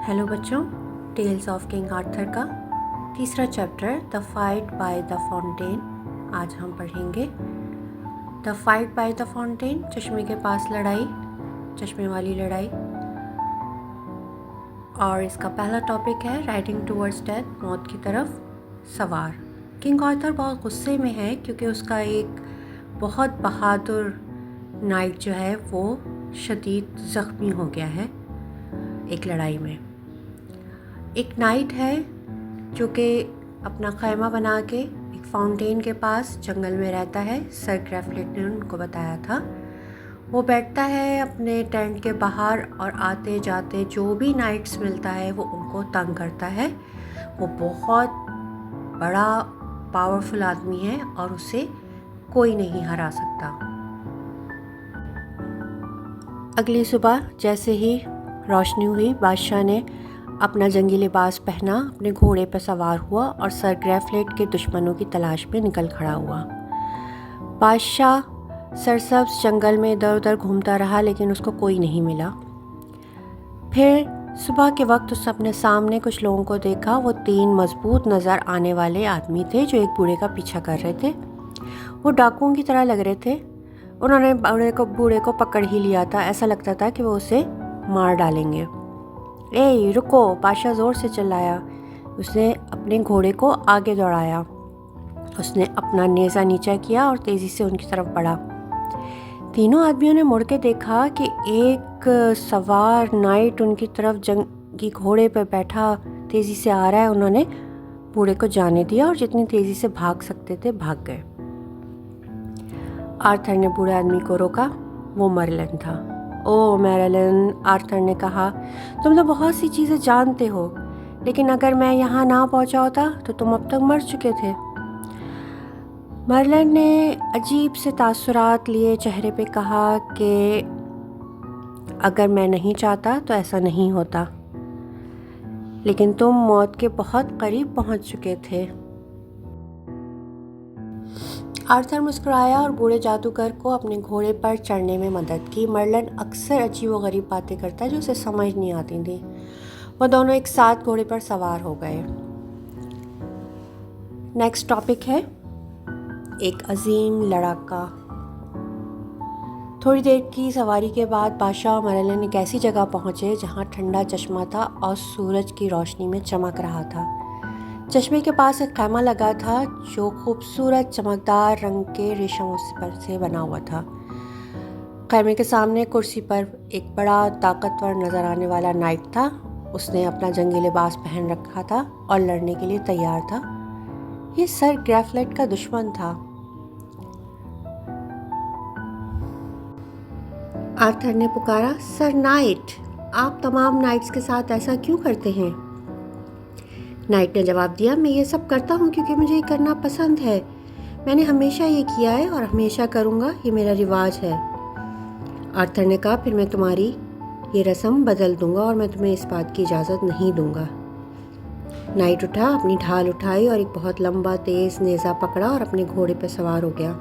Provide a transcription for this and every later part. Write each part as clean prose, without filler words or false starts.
Hello बच्चों, tales of king Arthur का तीसरा chapter the fight by the fountain आज हम पढ़ेंगे। The fight by the fountain, चश्मे के पास लड़ाई, चश्मे वाली लड़ाई। और इसका पहला टॉपिक है राइडिंग टूवर्ड्स डेथ, मौत की तरफ सवार। किंग आर्थर बहुत गुस्से में है क्योंकि उसका एक बहुत बहादुर नाइट जो है वो शदीद ज़ख्मी हो गया है एक लड़ाई में। एक नाइट है जो कि अपना खैमा बना के एक फाउंटेन के पास जंगल में रहता है। सर ग्रेफलेट ने उनको बताया था। वो बैठता है अपने टेंट के बाहर और आते जाते जो भी नाइट्स मिलता है वो उनको तंग करता है। वो बहुत बड़ा पावरफुल आदमी है और उसे कोई नहीं हरा सकता। अगली सुबह जैसे ही रोशनी हुई, बादशाह ने अपना जंगी लिबास पहना, अपने घोड़े पर सवार हुआ और सर ग्रेफलेट के दुश्मनों की तलाश में निकल खड़ा हुआ। बादशाह सरसब्ज जंगल में इधर उधर घूमता रहा लेकिन उसको कोई नहीं मिला। फिर सुबह के वक्त उसने अपने सामने कुछ लोगों को देखा। वो 3 मजबूत नज़र आने वाले आदमी थे जो एक बूढ़े का पीछा कर रहे थे। वो डाकुओं की तरह लग रहे थे। उन्होंने बूढ़े को पकड़ ही लिया था। ऐसा लगता था कि वो उसे मार डालेंगे। ए रुको, बादशाह ज़ोर से चिल्लाया। उसने अपने घोड़े को आगे दौड़ाया। उसने अपना नेज़ा नीचा किया और तेज़ी से उनकी तरफ बढ़ा। तीनों आदमियों ने मुड़ के देखा कि एक सवार नाइट उनकी तरफ जंगी घोड़े पर बैठा तेज़ी से आ रहा है। उन्होंने बूढ़े को जाने दिया और जितनी तेज़ी से भाग सकते थे भाग गए। आर्थर ने बूढ़े आदमी को रोका। वो मर्लिन था। ओ मैरिलन, आर्थर ने कहा, तुम तो बहुत सी चीज़ें जानते हो, लेकिन अगर मैं यहाँ ना पहुँचा होता तो तुम अब तक मर चुके थे। मर्लिन ने अजीब से तासुरात लिए चेहरे पे कहा कि अगर मैं नहीं चाहता तो ऐसा नहीं होता, लेकिन तुम मौत के बहुत करीब पहुँच चुके थे। आर्थर मुस्कुराया और बूढ़े जादूगर को अपने घोड़े पर चढ़ने में मदद की। मर्लिन अक्सर अजीबोगरीब बातें करता जो उसे समझ नहीं आती थी। वो दोनों एक साथ घोड़े पर सवार हो गए। नेक्स्ट टॉपिक है एक अजीम लड़ाका। थोड़ी देर की सवारी के बाद बादशाह और मर्लिन एक ऐसी जगह पहुंचे जहां ठंडा चश्मा था और सूरज की रोशनी में चमक रहा था। चश्मे के पास एक खैमा लगा था जो खूबसूरत चमकदार रंग के रेशम से बना हुआ था। खैमे के सामने कुर्सी पर एक बड़ा ताकतवर नजर आने वाला नाइट था। उसने अपना जंगी लिबास पहन रखा था और लड़ने के लिए तैयार था। ये सर ग्रेफलेट का दुश्मन था। आर्थर ने पुकारा, सर नाइट, आप तमाम नाइट्स के साथ ऐसा क्यों करते हैं? नाइट ने जवाब दिया, मैं ये सब करता हूँ क्योंकि मुझे ये करना पसंद है। मैंने हमेशा ये किया है और हमेशा करूँगा, ये मेरा रिवाज है। आर्थर ने कहा, फिर मैं तुम्हारी ये रस्म बदल दूँगा और मैं तुम्हें इस बात की इजाज़त नहीं दूँगा। नाइट उठा, अपनी ढाल उठाई और एक बहुत लंबा तेज़ नेज़ा पकड़ा और अपने घोड़े पर सवार हो गया।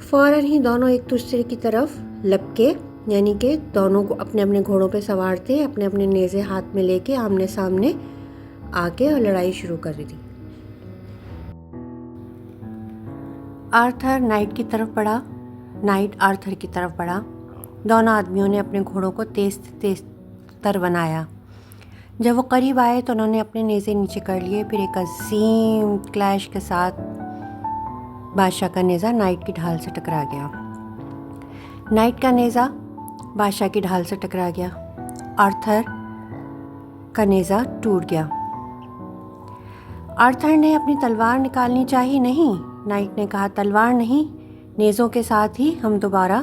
फ़ौरन ही दोनों एक दूसरे की तरफ लपके, यानी कि दोनों को अपने अपने घोड़ों पर सवार थे, अपने अपने नेज़े हाथ में लेके आमने सामने आके और लड़ाई शुरू कर दी। आर्थर नाइट की तरफ बढ़ा, नाइट आर्थर की तरफ बढ़ा। दोनों आदमियों ने अपने घोड़ों को तेज तेज तर बनाया। जब वो करीब आए तो उन्होंने अपने नेज़े नीचे कर लिए। फिर एक अजीम क्लैश के साथ बादशाह का नेज़ा नाइट की ढाल से टकरा गया। नाइट का नेज़ा बादशाह की ढाल से टकरा गया। आर्थर का नेज़ा टूट गया। आर्थर ने अपनी तलवार निकालनी चाहिए। नहीं, नाइट ने कहा, तलवार नहीं, नेज़ों के साथ ही हम दोबारा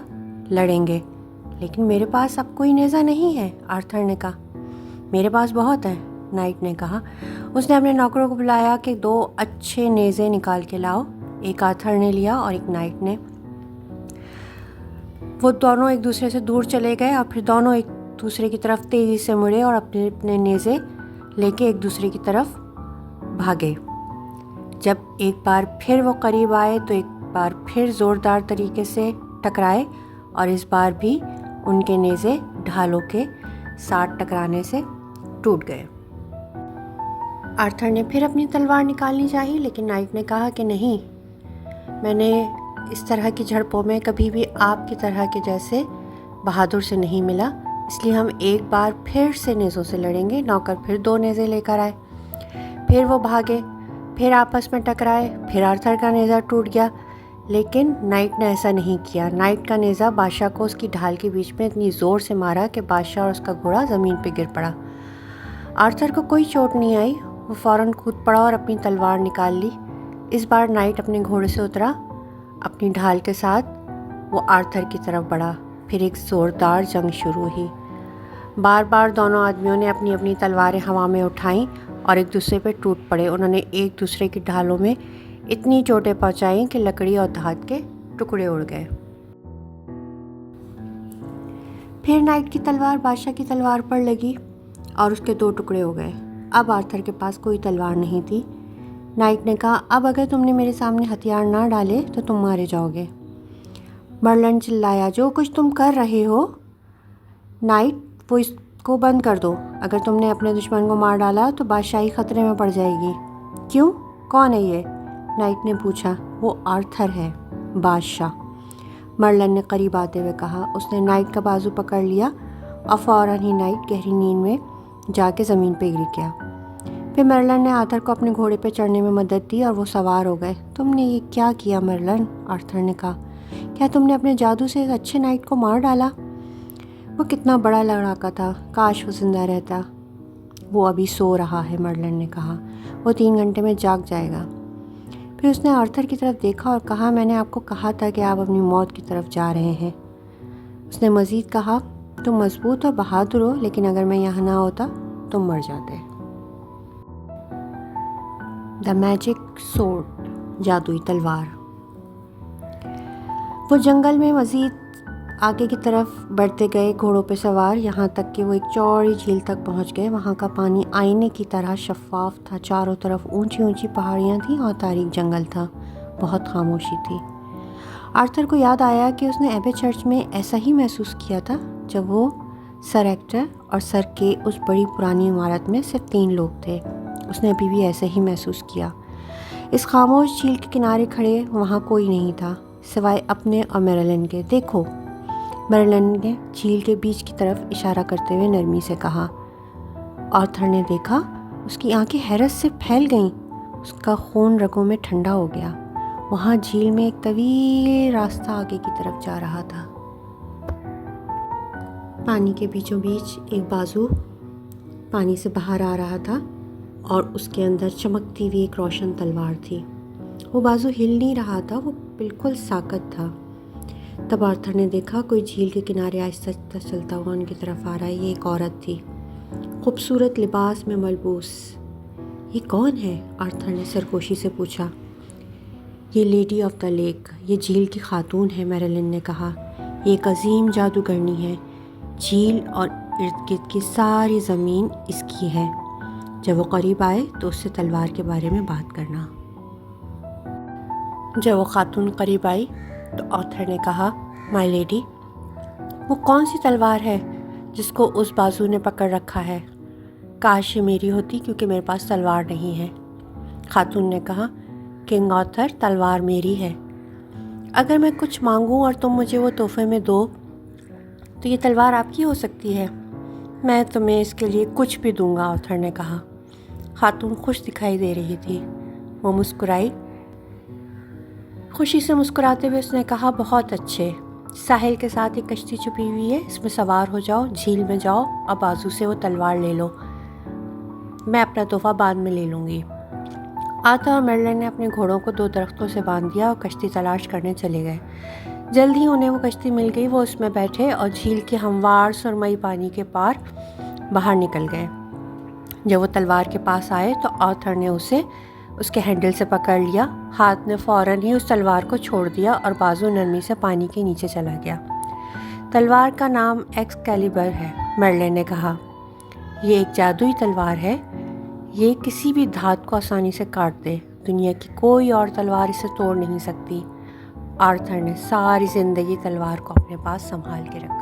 लड़ेंगे। लेकिन मेरे पास अब कोई नेज़ा नहीं है, आर्थर ने कहा। मेरे पास बहुत है, नाइट ने कहा। उसने अपने नौकरों को बुलाया कि 2 अच्छे नेज़े निकाल के लाओ। एक आर्थर ने लिया और एक नाइट ने। वो दोनों एक दूसरे से दूर चले गए और फिर दोनों एक दूसरे की तरफ तेज़ी से मुड़े और अपने अपने नेज़े लेके एक दूसरे की तरफ भागे। जब एक बार फिर वो करीब आए तो एक बार फिर ज़ोरदार तरीके से टकराए और इस बार भी उनके नेज़े ढालों के साथ टकराने से टूट गए। आर्थर ने फिर अपनी तलवार निकालनी चाहिए, लेकिन नाइट ने कहा कि नहीं, मैंने इस तरह की झड़पों में कभी भी आपकी तरह के जैसे बहादुर से नहीं मिला, इसलिए हम एक बार फिर से नेज़ों से लड़ेंगे। नौकर फिर 2 नेज़े लेकर आए, फिर वो भागे, फिर आपस में टकराए, फिर आर्थर का नेज़ा टूट गया, लेकिन नाइट ने ऐसा नहीं किया। नाइट का नेज़ा बादशाह को उसकी ढाल के बीच में इतनी ज़ोर से मारा कि बादशाह और उसका घोड़ा ज़मीन पर गिर पड़ा। आर्थर को कोई चोट नहीं आई, वो फ़ौरन कूद पड़ा और अपनी तलवार निकाल ली। इस बार नाइट अपने घोड़े से उतरा, अपनी ढाल के साथ वो आर्थर की तरफ बढ़ा। फिर एक ज़ोरदार जंग शुरू हुई। बार बार दोनों आदमियों ने अपनी अपनी तलवारें हवा में उठाईं और एक दूसरे पर टूट पड़े। उन्होंने एक दूसरे की ढालों में इतनी चोटें पहुंचाईं कि लकड़ी और धात के टुकड़े उड़ गए। फिर नाइट की तलवार बादशाह की तलवार पर लगी और उसके 2 टुकड़े हो गए। अब आर्थर के पास कोई तलवार नहीं थी। नाइट ने कहा, अब अगर तुमने मेरे सामने हथियार ना डाले तो तुम मारे जाओगे। मर्लिन चिल्लाया, जो कुछ तुम कर रहे हो नाइट, वो इसको बंद कर दो। अगर तुमने अपने दुश्मन को मार डाला तो बादशाही खतरे में पड़ जाएगी। क्यों? कौन है ये? नाइट ने पूछा। वो आर्थर है, बादशाह, मर्लिन ने करीब आते हुए कहा। उसने नाइट का बाजू पकड़ लिया और फ़ौरन ही नाइट गहरी नींद में जाके ज़मीन पे गिर गया। फिर मर्लिन ने आर्थर को अपने घोड़े पे चढ़ने में मदद दी और वो सवार हो गए। तुमने ये क्या किया मर्लिन? आर्थर ने कहा। क्या तुमने अपने जादू से इस अच्छे नाइट को मार डाला? वो कितना बड़ा लड़ाका था, काश वो जिंदा रहता। वो अभी सो रहा है, मर्लिन ने कहा। वो 3 घंटे में जाग जाएगा। फिर उसने आर्थर की तरफ देखा और कहा, मैंने आपको कहा था कि आप अपनी मौत की तरफ जा रहे हैं। उसने मज़ीद कहा, तुम मजबूत और बहादुर हो, लेकिन अगर मैं यहाँ ना होता तुम मर जाते। द मैजिक सोर्ड, जादुई तलवार। वो जंगल में मज़ीद आगे की तरफ बढ़ते गए घोड़ों पे सवार, यहाँ तक कि वो एक चौड़ी झील तक पहुँच गए। वहाँ का पानी आईने की तरह शफाफ था। चारों तरफ ऊंची ऊंची पहाड़ियाँ थीं और तारीक जंगल था। बहुत खामोशी थी। आर्थर को याद आया कि उसने एबे चर्च में ऐसा ही महसूस किया था जब वो सर एक्टर और सर के उस बड़ी पुरानी इमारत में सिर्फ 3 लोग थे। उसने अभी भी ऐसे ही महसूस किया। इस खामोश झील के किनारे खड़े वहाँ कोई नहीं था सिवाय अपने और मर्लिन के। देखो, मर्लिन ने झील के बीच की तरफ इशारा करते हुए नरमी से कहा। आर्थर ने देखा, उसकी आंखें हैरत से फैल गईं। उसका खून रगों में ठंडा हो गया। वहाँ झील में एक तवील रास्ता आगे की तरफ जा रहा था। पानी के बीचों बीच एक बाजू पानी से बाहर आ रहा था और उसके अंदर चमकती हुई एक रोशन तलवार थी। वो बाजू हिल नहीं रहा था, वो बिल्कुल साकत था। तब आर्थर ने देखा कोई झील के किनारे आहिस्ता आहिस्ता चलता हुआ उनकी तरफ आ रहा है। ये एक औरत थी, खूबसूरत लिबास में मलबूस। ये कौन है? आर्थर ने सरगोशी से पूछा। ये लेडी ऑफ द लेक, ये झील की खातून है, मर्लिन ने कहा। ये एक अजीम जादूगरनी है। झील और इर्द गिर्द की सारी ज़मीन इसकी है। जब वो करीब आए तो उससे तलवार के बारे में बात करना। जब वो खातून करीब आई तो आर्थर ने कहा, माय लेडी, वो कौन सी तलवार है जिसको उस बाजू ने पकड़ रखा है? काश ये मेरी होती, क्योंकि मेरे पास तलवार नहीं है। खातून ने कहा, किंग आर्थर, तलवार मेरी है। अगर मैं कुछ मांगूं और तुम मुझे वो तोहफे में दो तो ये तलवार आपकी हो सकती है। मैं तुम्हें इसके लिए कुछ भी दूंगा, आर्थर ने कहा। खातून खुश दिखाई दे रही थी। वो मुस्कुराई। खुशी से मुस्कुराते हुए उसने कहा, बहुत अच्छे। साहिल के साथ एक कश्ती छुपी हुई है, इसमें सवार हो जाओ, झील में जाओ और बाजू से वो तलवार ले लो। मैं अपना तोहफा बाद में ले लूँगी। आर्थर और मर्लिन ने अपने घोड़ों को 2 दरख्तों से बांध दिया और कश्ती तलाश करने चले गए। जल्द ही उन्हें वो कश्ती मिल गई। वो उसमें बैठे और झील के हमवार सुरमई पानी के पार बाहर निकल गए। जब वो तलवार के पास आए तो आर्थर ने उसे उसके हैंडल से पकड़ लिया। हाथ ने फ़ौरन ही उस तलवार को छोड़ दिया और बाजू नरमी से पानी के नीचे चला गया। तलवार का नाम एक्सकैलिबर है, मर्लिन ने कहा। ये एक जादुई तलवार है। ये किसी भी धात को आसानी से काट दे। दुनिया की कोई और तलवार इसे तोड़ नहीं सकती। आर्थर ने सारी ज़िंदगी तलवार को अपने पास संभाल के रखा।